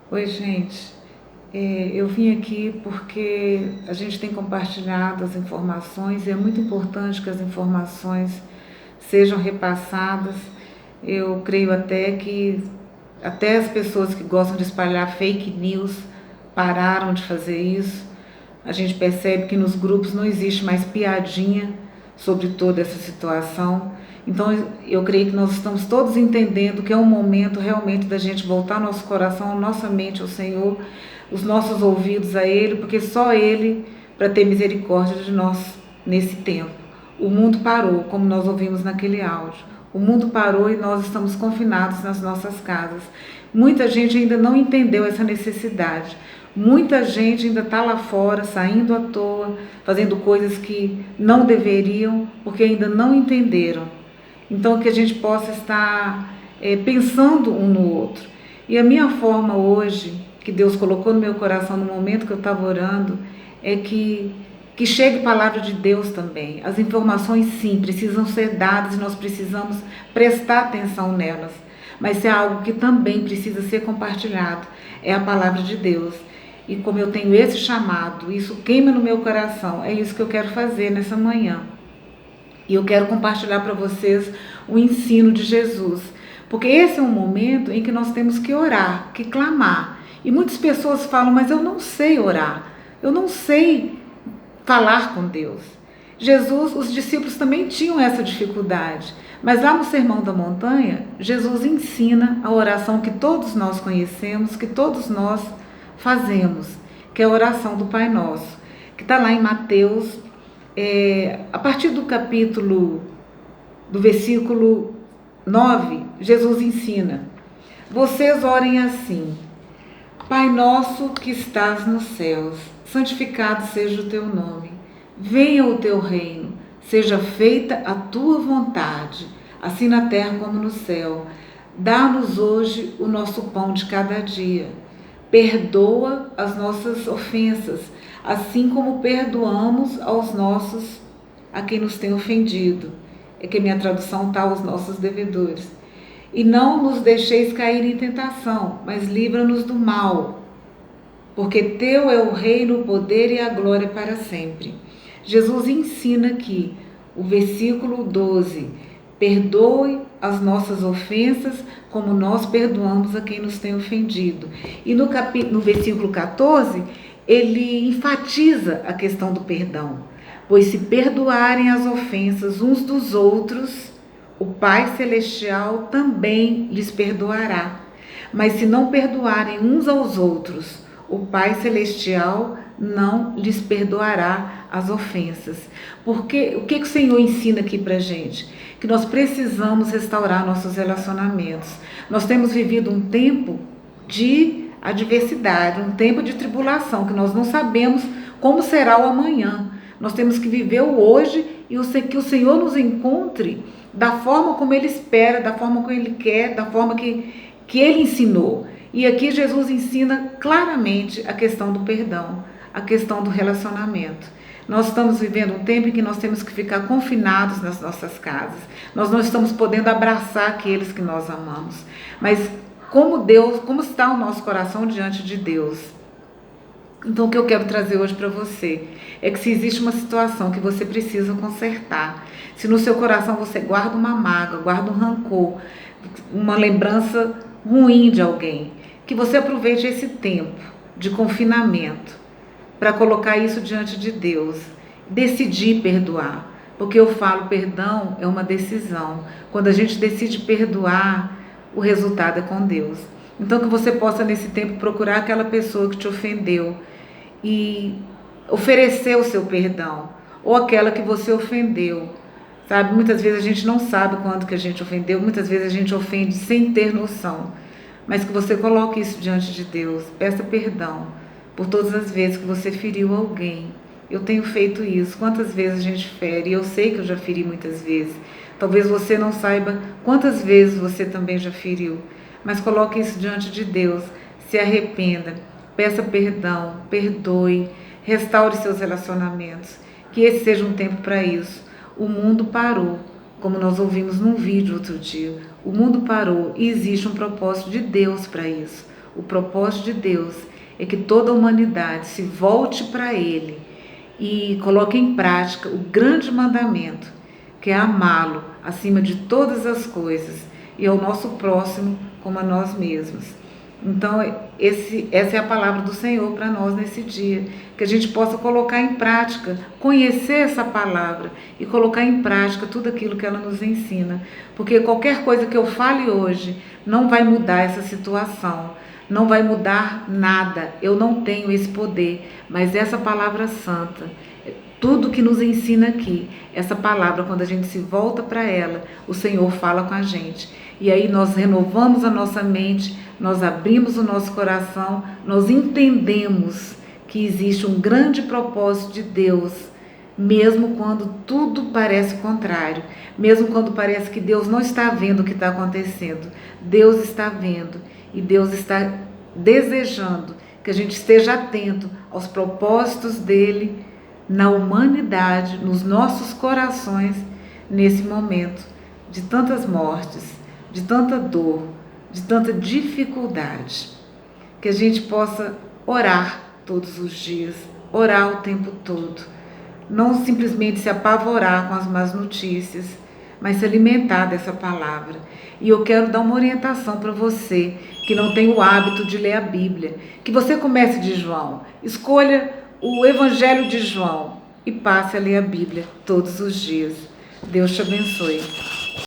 Oi, gente. Eu vim aqui porque a gente tem compartilhado as informações e é muito importante que as informações sejam repassadas. Eu creio até que até as pessoas que gostam de espalhar fake news pararam de fazer isso. A gente percebe que nos grupos não existe mais piadinha sobre toda essa situação. Então, eu creio que nós estamos todos entendendo que é um momento realmente da gente voltar nosso coração, nossa mente ao Senhor, os nossos ouvidos a Ele, porque só Ele para ter misericórdia de nós nesse tempo. O mundo parou, como nós ouvimos naquele áudio. O mundo parou e nós estamos confinados nas nossas casas. Muita gente ainda não entendeu essa necessidade. Muita gente ainda está lá fora, saindo à toa, fazendo coisas que não deveriam, porque ainda não entenderam. Então, que a gente possa estar pensando um no outro. E a minha forma hoje, que Deus colocou no meu coração no momento que eu estava orando, é que chegue palavra de Deus também. As informações, sim, precisam ser dadas e nós precisamos prestar atenção nelas. Mas é algo que também precisa ser compartilhado, é a palavra de Deus. E como eu tenho esse chamado, isso queima no meu coração, é isso que eu quero fazer nessa manhã. E eu quero compartilhar para vocês o ensino de Jesus. Porque esse é um momento em que nós temos que orar, que clamar. E muitas pessoas falam, mas eu não sei orar, eu não sei falar com Deus. Jesus, os discípulos também tinham essa dificuldade. Mas lá no Sermão da Montanha, Jesus ensina a oração que todos nós conhecemos, que todos nós fazemos, que é a oração do Pai Nosso, que está lá em Mateus, a partir do versículo 9, Jesus ensina: vocês orem assim: Pai nosso que estás nos céus, santificado seja o teu nome. Venha o teu reino, seja feita a tua vontade, assim na terra como no céu. Dá-nos hoje o nosso pão de cada dia. Perdoa as nossas ofensas, assim como perdoamos a quem nos tem ofendido. É que a minha tradução está aos nossos devedores. E não nos deixeis cair em tentação, mas livra-nos do mal, porque teu é o reino, o poder e a glória para sempre. Jesus ensina aqui, o versículo 12, perdoe as nossas ofensas como nós perdoamos a quem nos tem ofendido. E no versículo 14, ele enfatiza a questão do perdão. Pois se perdoarem as ofensas uns dos outros, o Pai Celestial também lhes perdoará. Mas se não perdoarem uns aos outros, o Pai Celestial não lhes perdoará as ofensas. Porque o que o Senhor ensina aqui pra gente? Que nós precisamos restaurar nossos relacionamentos. Nós temos vivido um tempo de adversidade, um tempo de tribulação, que nós não sabemos como será o amanhã. Nós temos que viver o hoje e que o Senhor nos encontre da forma como Ele espera, da forma como Ele quer, da forma que Ele ensinou. E aqui Jesus ensina claramente a questão do perdão, a questão do relacionamento. Nós estamos vivendo um tempo em que nós temos que ficar confinados nas nossas casas. Nós não estamos podendo abraçar aqueles que nós amamos. Mas como está o nosso coração diante de Deus? Então, o que eu quero trazer hoje para você é que se existe uma situação que você precisa consertar, se no seu coração você guarda uma mágoa, guarda um rancor, uma lembrança ruim de alguém, que você aproveite esse tempo de confinamento para colocar isso diante de Deus, decidir perdoar, porque eu falo, perdão é uma decisão. Quando a gente decide perdoar, o resultado é com Deus. Então, que você possa nesse tempo procurar aquela pessoa que te ofendeu e oferecer o seu perdão, ou aquela que você ofendeu, sabe? Muitas vezes a gente não sabe quando que a gente ofendeu, muitas vezes a gente ofende sem ter noção, mas que você coloque isso diante de Deus, peça perdão por todas as vezes que você feriu alguém. Eu tenho feito isso, quantas vezes a gente fere, eu sei que eu já feri muitas vezes, talvez você não saiba quantas vezes você também já feriu, mas coloque isso diante de Deus, se arrependa, peça perdão, perdoe, restaure seus relacionamentos, que esse seja um tempo para isso. O mundo parou, como nós ouvimos num vídeo outro dia, o mundo parou e existe um propósito de Deus para isso. O propósito de Deus é que toda a humanidade se volte para Ele e coloque em prática o grande mandamento, que é amá-lo acima de todas as coisas e ao nosso próximo como a nós mesmos. Então, essa é a palavra do Senhor para nós nesse dia, que a gente possa colocar em prática, conhecer essa palavra e colocar em prática tudo aquilo que ela nos ensina, porque qualquer coisa que eu fale hoje não vai mudar essa situação, não vai mudar nada, eu não tenho esse poder, mas essa palavra santa, tudo que nos ensina aqui, essa palavra, quando a gente se volta para ela, o Senhor fala com a gente. E aí nós renovamos a nossa mente, nós abrimos o nosso coração, nós entendemos que existe um grande propósito de Deus, mesmo quando tudo parece contrário, mesmo quando parece que Deus não está vendo o que está acontecendo. Deus está vendo e Deus está desejando que a gente esteja atento aos propósitos dele na humanidade, nos nossos corações, nesse momento de tantas mortes, de tanta dor, de tanta dificuldade. Que a gente possa orar todos os dias, orar o tempo todo, não simplesmente se apavorar com as más notícias, mas se alimentar dessa palavra. E eu quero dar uma orientação para você que não tem o hábito de ler a Bíblia, que você comece de João, escolha o Evangelho de João e passe a ler a Bíblia todos os dias. Deus te abençoe.